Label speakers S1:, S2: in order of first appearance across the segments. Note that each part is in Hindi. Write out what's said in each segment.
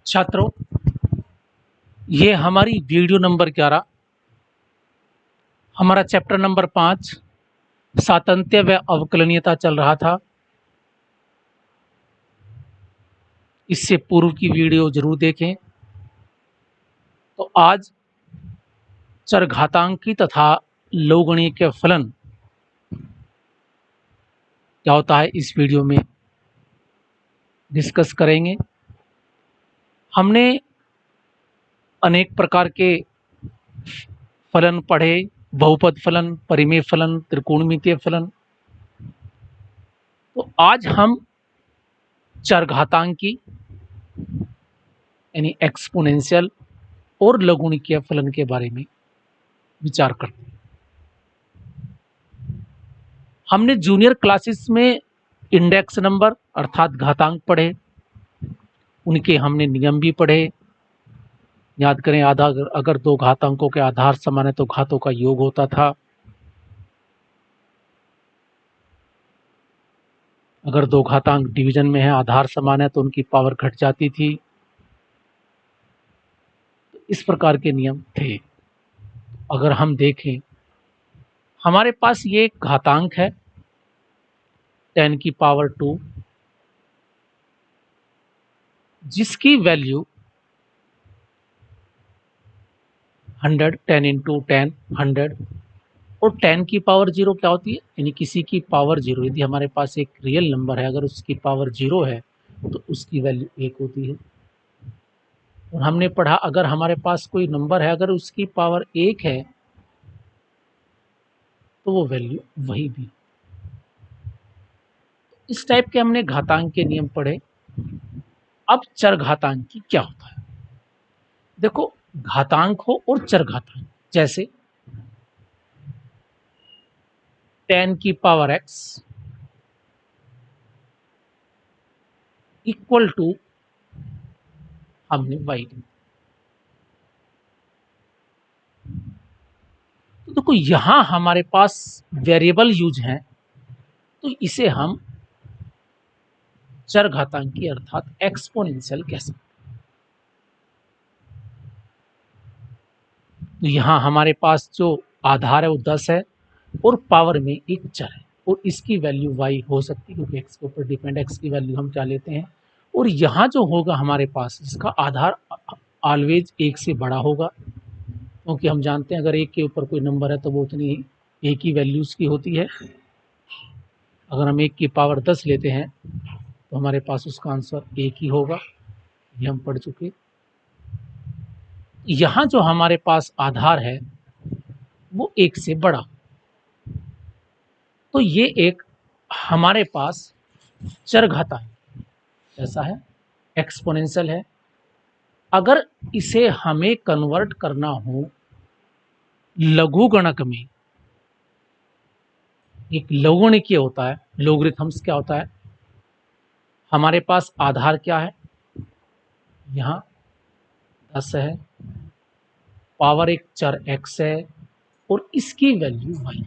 S1: छात्रों, ये हमारी वीडियो नंबर 11 हमारा चैप्टर नंबर 5 सातत्य व अवकलनीयता चल रहा था। इससे पूर्व की वीडियो जरूर देखें। तो आज चरघातांकी तथा लवगणीय के फलन क्या होता है इस वीडियो में डिस्कस करेंगे। हमने अनेक प्रकार के फलन पढ़े, बहुपद फलन, परिमेय फलन, त्रिकोणमितीय फलन। तो आज हम चरघातांकी यानी एक्सपोनेंशियल और लघुगणकीय फलन के बारे में विचार करते हैं। हमने जूनियर क्लासेस में इंडेक्स नंबर अर्थात घातांक पढ़े, उनके हमने नियम भी पढ़े। याद करें, अगर दो घातांकों के आधार समान है तो घातों का योग होता था। अगर दो घातांक डिवीजन में है, आधार समान है, तो उनकी पावर घट जाती थी। तो इस प्रकार के नियम थे। अगर हम देखें, हमारे पास ये एक घातांक है 10 की पावर 2, जिसकी वैल्यू 100, 10 इंटू 10 100, और 10 की पावर 0 क्या होती है, यानी किसी की पावर 0। यदि हमारे पास एक रियल नंबर है, अगर उसकी पावर 0 है तो उसकी वैल्यू 1 होती है। और हमने पढ़ा, अगर हमारे पास कोई नंबर है, अगर उसकी पावर 1 है तो वो वैल्यू वही भी। इस टाइप के हमने घातांक के नियम पढ़े। अब चरघातांक की क्या होता है। देखो, घातांक हो और चरघातांक, जैसे 10 की पावर x इक्वल टू हमने y। तो देखो, यहां हमारे पास वेरिएबल यूज है, तो इसे हम चरघातांकी अर्थात एक्सपोनेंशियल कह सकते हैं। तो यहां हमारे पास जो आधार है वो 10 है और पावर में एक चर है, और इसकी वैल्यू y हो सकती है क्योंकि x के ऊपर डिपेंड, x की वैल्यू हम क्या लेते हैं। और यहाँ जो होगा हमारे पास, इसका आधार ऑलवेज 1 से बड़ा होगा, क्योंकि हम जानते हैं अगर 1 के ऊपर कोई नंबर है तो वो उतनी एक ही वैल्यूज की होती है। अगर हम 1 की पावर 10 लेते हैं तो हमारे पास उसका आंसर 1 ही होगा, ये हम पढ़ चुके। यहाँ जो हमारे पास आधार है वो 1 से बड़ा, तो ये एक हमारे पास चरघातांक ऐसा है, एक्सपोनेंशियल है। अगर इसे हमें कन्वर्ट करना हो लघुगणक में, एक लघुगणकीय होता है, लोगरिथम्स क्या होता है, हमारे पास आधार क्या है, यहाँ 10 है, पावर एक चर x है और इसकी वैल्यू y।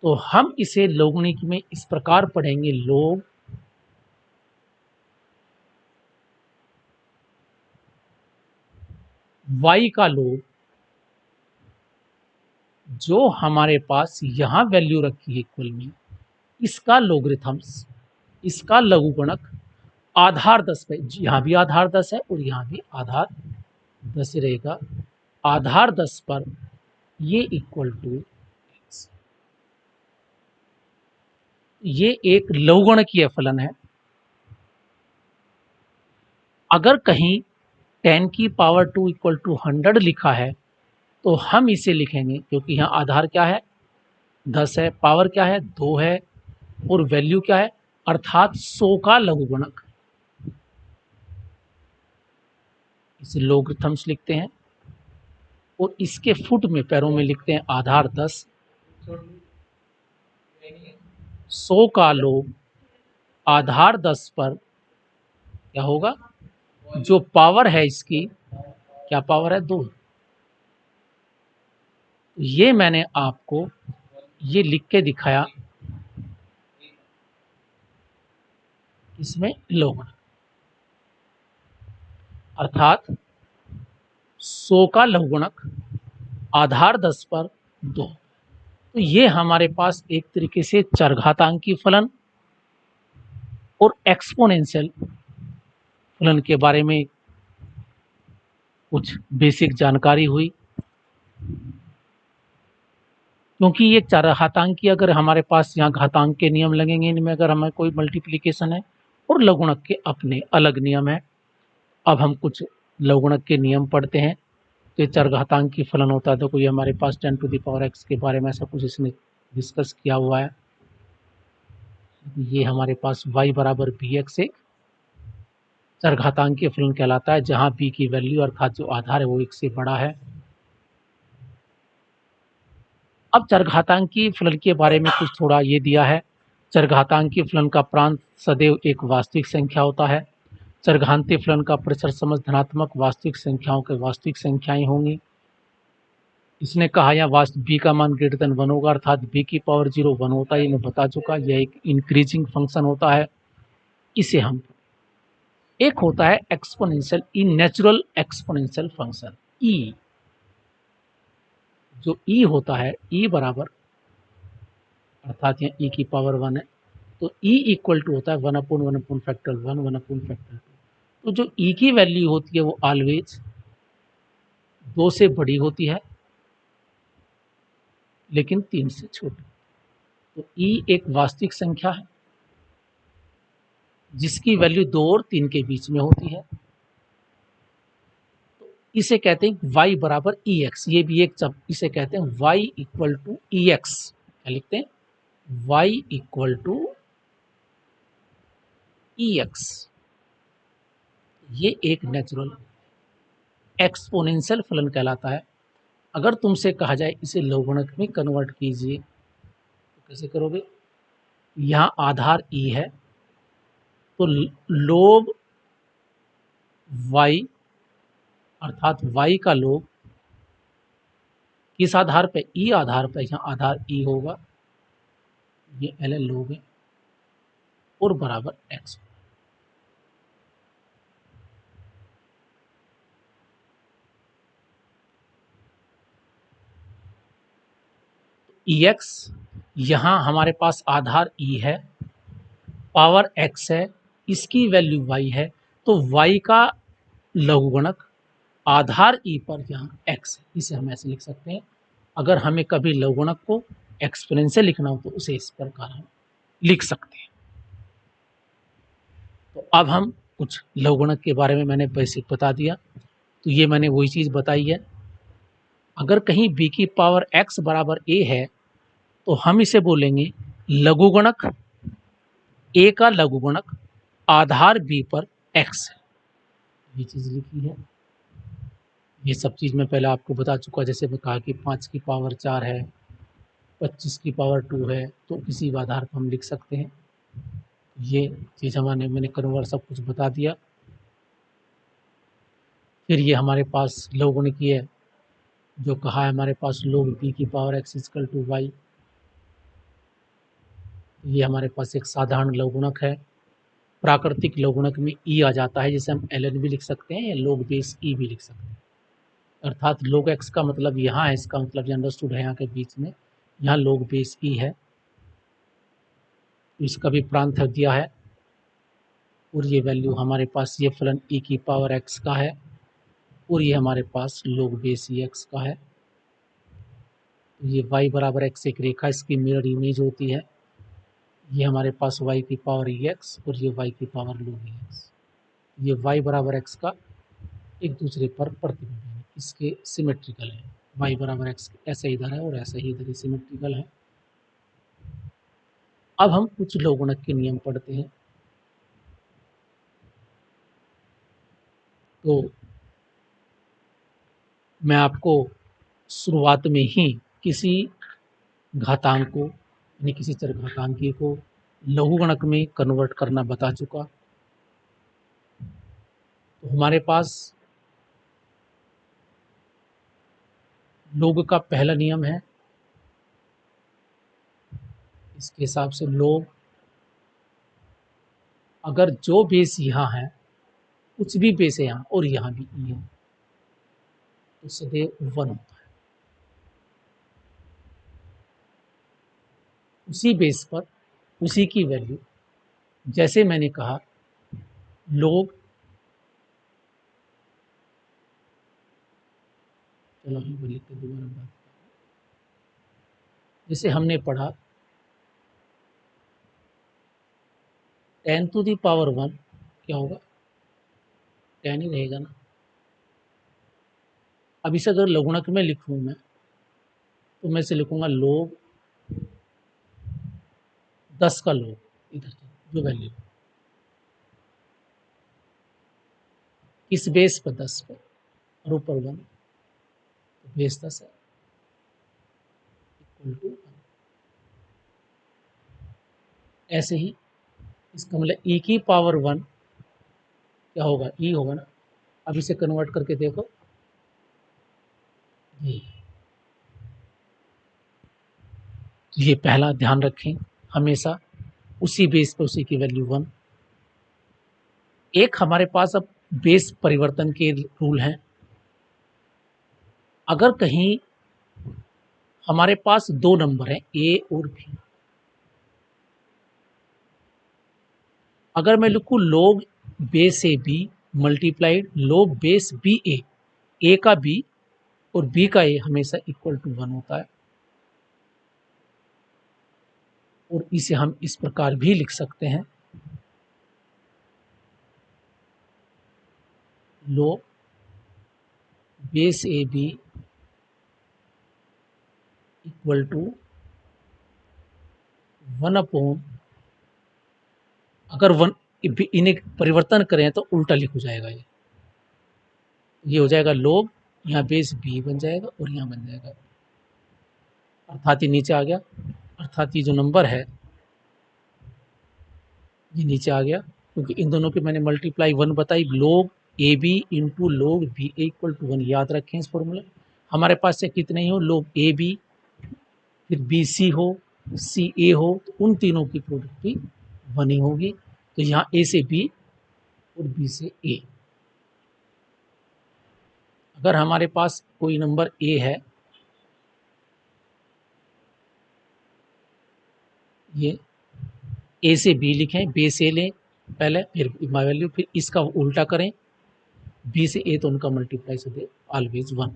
S1: तो हम इसे लघुगणक में इस प्रकार पढ़ेंगे, लोग y का लोग, जो हमारे पास यहाँ वैल्यू रखी है इक्वल में, इसका लोगरिथम्स, इसका लघुगणक आधार 10 पे, यहाँ भी आधार 10 है और यहाँ भी आधार 10 रहेगा, आधार 10 पर ये इक्वल टू x। ये एक लघुगणकीय फलन है। अगर कहीं 10 की पावर 2 इक्वल टू 100 लिखा है तो हम इसे लिखेंगे, क्योंकि यहाँ आधार क्या है 10 है, पावर क्या है 2 है और वैल्यू क्या है अर्थात 100 का लघुगणक, इसे लोगरिथम्स लिखते हैं। और इसके फुट में, पैरों में लिखते हैं आधार 10, 100 का लोग आधार 10 पर क्या होगा, जो पावर है इसकी, क्या पावर है 2। ये मैंने आपको ये लिख के दिखाया, इसमें लघुगणक। अर्थात 100 का लघुगणक आधार 10 पर 2। तो ये हमारे पास एक तरीके से चरघातांकी फलन और एक्सपोनेंशियल फलन के बारे में कुछ बेसिक जानकारी हुई। क्योंकि ये चरघातांकी अगर हमारे पास यहाँ घातांक के नियम लगेंगे, इनमें अगर हमें कोई मल्टीप्लिकेशन है, और लघुगणक के अपने अलग नियम है। अब हम कुछ लघुगणक के नियम पढ़ते हैं। तो ये चरघातांकी फलन होता है, तो कोई हमारे पास 10⁻x के बारे में ऐसा कुछ इसने डिस्कस किया हुआ है। ये हमारे पास y बराबर bx एक चरघातांकी फलन कहलाता है, जहां b की वैल्यू अर्थात जो आधार है वो 1 से बड़ा है। अब चरघातांकी फलन के बारे में कुछ थोड़ा ये दिया है। चरघातांकी फलन का प्रांत सदैव एक वास्तविक संख्या होता है। चरघातांकी फलन का परिसर समझ धनात्मक वास्तविक संख्याओं के वास्तविक संख्याएं होंगी। इसने कहा यहाँ b का मान ग्रेटर देन 1 होगा, अर्थात b की पावर 0 1 होता है। ये मैं बता चुका, यह एक इंक्रीजिंग फंक्शन होता है। इसे हम एक होता है एक्सपोनेंशियल नेचुरल एक्सपोनेंशियल फंक्शन ई। जो ई होता है ई बराबर, अर्थात यहाँ ई की पावर 1 है, तो ई इक्वल टू होता है 1/1 फैक्टर 1 1 फैक्टर 2। तो जो ई की वैल्यू होती है वो ऑलवेज 2 से बड़ी होती है लेकिन 3 से छोटी। तो ई एक वास्तविक संख्या है जिसकी वैल्यू 2 और 3 के बीच में होती है। तो इसे कहते हैं y बराबर ई एक्स। ये भी एक इसे कहते हैं y equal to e x. क्या लिखते हैं? y equal to e x. ये एक नेचुरल एक्सपोनेंशियल फलन कहलाता है। अगर तुमसे कहा जाए इसे लघुगणक में कन्वर्ट कीजिए तो कैसे करोगे? यहाँ आधार ई है तो लोग y अर्थात y का लोग किस आधार पे? ई आधार पे। यहाँ आधार ई होगा, ये ln लोग है, और बराबर x। ई एक्स, यहाँ हमारे पास आधार ई है, पावर x है, इसकी वैल्यू y है, तो y का लघुगणक आधार ई पर यहाँ x है। इसे हम ऐसे लिख सकते हैं। अगर हमें कभी लघुगणक को एक्सपोनेंशियल लिखना हो तो उसे इस प्रकार हम लिख सकते हैं। तो अब हम कुछ लघुगणक के बारे में मैंने बेसिक बता दिया। तो ये मैंने वही चीज़ बताई है। अगर कहीं b की पावर x बराबर a है तो हम इसे बोलेंगे लघुगणक a का लघुगणक आधार b पर x है। ये चीज़ लिखी है। ये सब चीज़ मैं पहले आपको बता चुका। जैसे मैं कहा कि 5 की पावर 4 है, 25 की पावर 2 है, तो किसी भी आधार पर हम लिख सकते हैं। ये चीज़ मैंने कन्वर्ट सब कुछ बता दिया। फिर ये हमारे पास लघुगणकीय है, जो कहा है हमारे पास log b की power x equal to y। ये हमारे पास एक साधारण लघुगणक है। प्राकृतिक लघुगणक में ई आ जाता है, जिसे हम ln भी लिख सकते हैं या log बेस ई भी लिख सकते हैं। अर्थात log x का मतलब यहाँ है, इसका मतलब अंडरस्टूड है यहाँ के बीच में। यहाँ log बेस ई है, इसका भी प्रांत दिया है, और ये वैल्यू हमारे पास ये फलन e की पावर x का है, और ये हमारे पास log बेस ई x का है। ये y बराबर x एक रेखा, इसकी मिरर इमेज होती है। ये हमारे पास y की पावर x और ये y की पावर log x। ये y बराबर x का एक दूसरे पर प्रतिबिंब है, इसके सिमेट्रिकल है। y बराबर x ऐसा इधर है और ऐसा ही इधर सिमेट्रिकल है। अब हम कुछ लघुगणक के नियम पढ़ते हैं। तो मैं आपको शुरुआत में ही किसी घातांक को यानी किसी चरघातांकी को लघुगणक में कन्वर्ट करना बता चुका। तो हमारे पास log का पहला नियम है। इसके हिसाब से log, अगर जो बेस यहाँ है कुछ भी बेस है यहाँ और यहाँ भी ई है तो सदैव 1 होता है। उसी बेस पर उसी की वैल्यू, जैसे मैंने कहा लोग, चलो हम वो लिखते दोबारा बात, जैसे हमने पढ़ा 10 टू द पावर 1 क्या होगा, 10 ही रहेगा ना। अब इसे अगर लघुणक में लिखूं मैं तो मैं इसे लिखूंगा लोग 10 का लोग, इधर जो वैल्यू किस बेस पर 10 पर और ऊपर 1 तो बेस 10 है इक्वल टू 1। ऐसे ही इसका मतलब ई की पावर 1 क्या होगा, ई होगा ना। अब इसे कन्वर्ट करके देखो ये पहला ध्यान रखें हमेशा उसी बेस पे उसी की वैल्यू 1। एक हमारे पास अब बेस परिवर्तन के रूल हैं। अगर कहीं हमारे पास दो नंबर हैं ए और बी, अगर मैं लिखूं log base a b multiplied log base b a का बी और बी का ए हमेशा इक्वल टू 1 होता है। और इसे हम इस प्रकार भी लिख सकते हैं log base a b equal to 1 upon, अगर 1 इन्हें परिवर्तन करें तो उल्टा लिख हो जाएगा, ये हो जाएगा log, यहाँ बेस बी बन जाएगा और यहाँ बन जाएगा, अर्थात ये नीचे आ गया, अर्थात ये जो नंबर है ये नीचे आ गया क्योंकि इन दोनों के मैंने मल्टीप्लाई 1 बताई। log a b into log b a equal to 1, याद रखें इस फॉर्मूला। हमारे पास से कितने ही हो, log ए बी फिर बी सी हो सी ए हो तो उन तीनों की प्रोडक्ट भी 1 ही होगी। तो यहाँ ए से बी और बी से ए, अगर हमारे पास कोई नंबर ए है, ये ए से बी लिखें, बी से लें पहले फिर वैल्यू, फिर इसका उल्टा करें बी से ए तो उनका मल्टीप्लाई से दे ऑलवेज 1।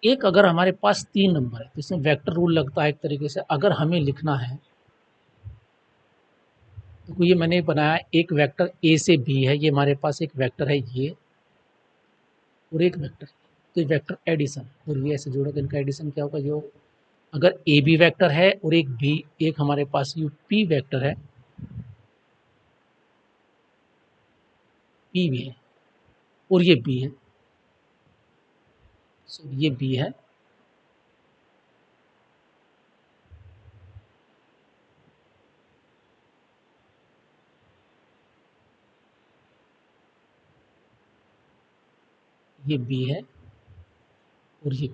S1: एक अगर हमारे पास 3 नंबर है तो इसमें वेक्टर रूल लगता है एक तरीके से। अगर हमें लिखना है तो ये मैंने बनाया एक वेक्टर ए से बी है, ये हमारे पास एक वेक्टर है ये और एक वेक्टर, तो ये वेक्टर एडिशन और ये ऐसे जोड़ा, इनका एडिशन क्या होगा, जो अगर ए बी वेक्टर है और एक बी, एक हमारे पास यू पी वेक्टर है, पी भी है और ये बी है, सो ये बी है, ये बी है और ये,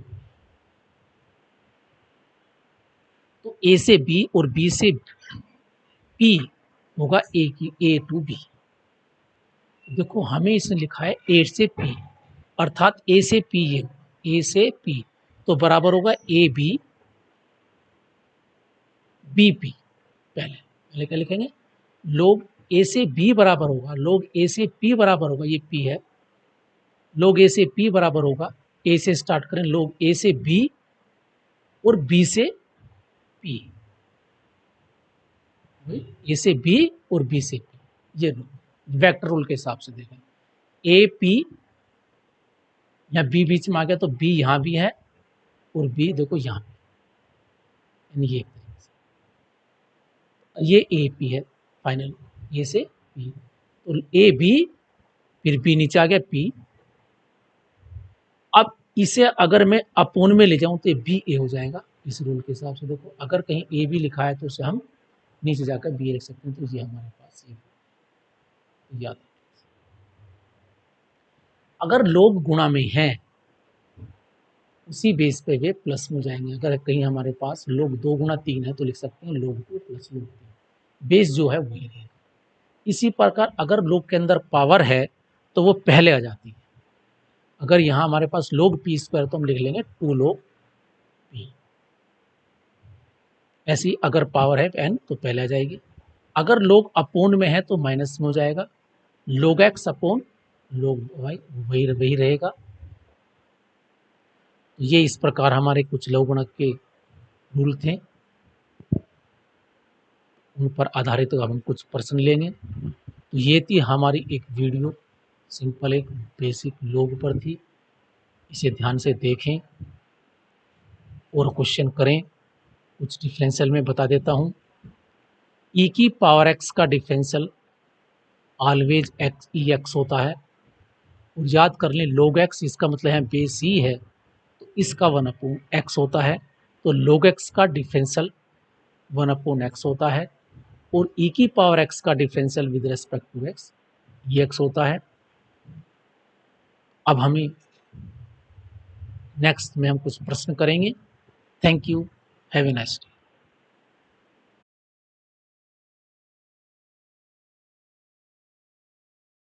S1: तो ए से बी और बी से पी होगा ए की ए टू बी। देखो हमें इसने लिखा है ए से पी, अर्थात ए से पी, ये ए से पी तो बराबर होगा ए बी बी पी। पहले पहले क्या लिखेंगे, लोग ए से बी बराबर होगा, लोग ए से पी बराबर होगा, ये पी है, लोग ए से पी बराबर होगा, ए से स्टार्ट करें, लोग ए से बी और बी से पी, ए से बी और बी से पी, ये वेक्टर रूल के हिसाब से देखें। ए पी या बी बीच में आ गया तो बी यहाँ भी है और बी देखो यहाँ पे, ये ये ए पी है फाइनल, ए से पी, तो ए बी फिर बी नीचे आ गया पी। अब इसे अगर मैं अपोन में ले जाऊं तो बी ए हो जाएगा इस रूल के हिसाब से। देखो अगर कहीं ए बी लिखा है तो उसे हम नीचे जाकर बी लिख सकते हैं, तो ये हमारे पास ये याद। अगर लोग गुणा में हैं उसी बेस पे वे प्लस में जाएंगे। अगर कहीं हमारे पास लोग 2 गुणा 3 है तो लिख सकते हैं लोग 2 प्लस लोग 3, बेस जो है वही रहेगा। इसी प्रकार अगर log के अंदर पावर है तो वो पहले आ जाती है। अगर यहाँ हमारे पास log p स्क्वायर तो हम लिख लेंगे 2 log p। ऐसी अगर पावर है n तो पहले आ जाएगी। अगर log अपोन में है तो माइनस में हो जाएगा। log x upon log y वही रहेगा। ये इस प्रकार हमारे कुछ लघुगणक के रूल थे, उन पर आधारित हम कुछ प्रश्न लेंगे। तो ये थी हमारी एक वीडियो, सिंपल एक बेसिक log पर थी। इसे ध्यान से देखें और क्वेश्चन करें। कुछ डिफरेंशियल में बता देता हूँ। e की पावर x का डिफरेंशियल ऑलवेज एक्स ई एक्स होता है। और याद कर लें log x इसका मतलब है बेस ही है, तो इसका 1/x होता है। तो log x का डिफरेंशियल 1/x होता है और e की पावर x का differential with respect to x ये x होता है। अब हमें नेक्स्ट में हम कुछ प्रश्न करेंगे। Thank you, have a nice day.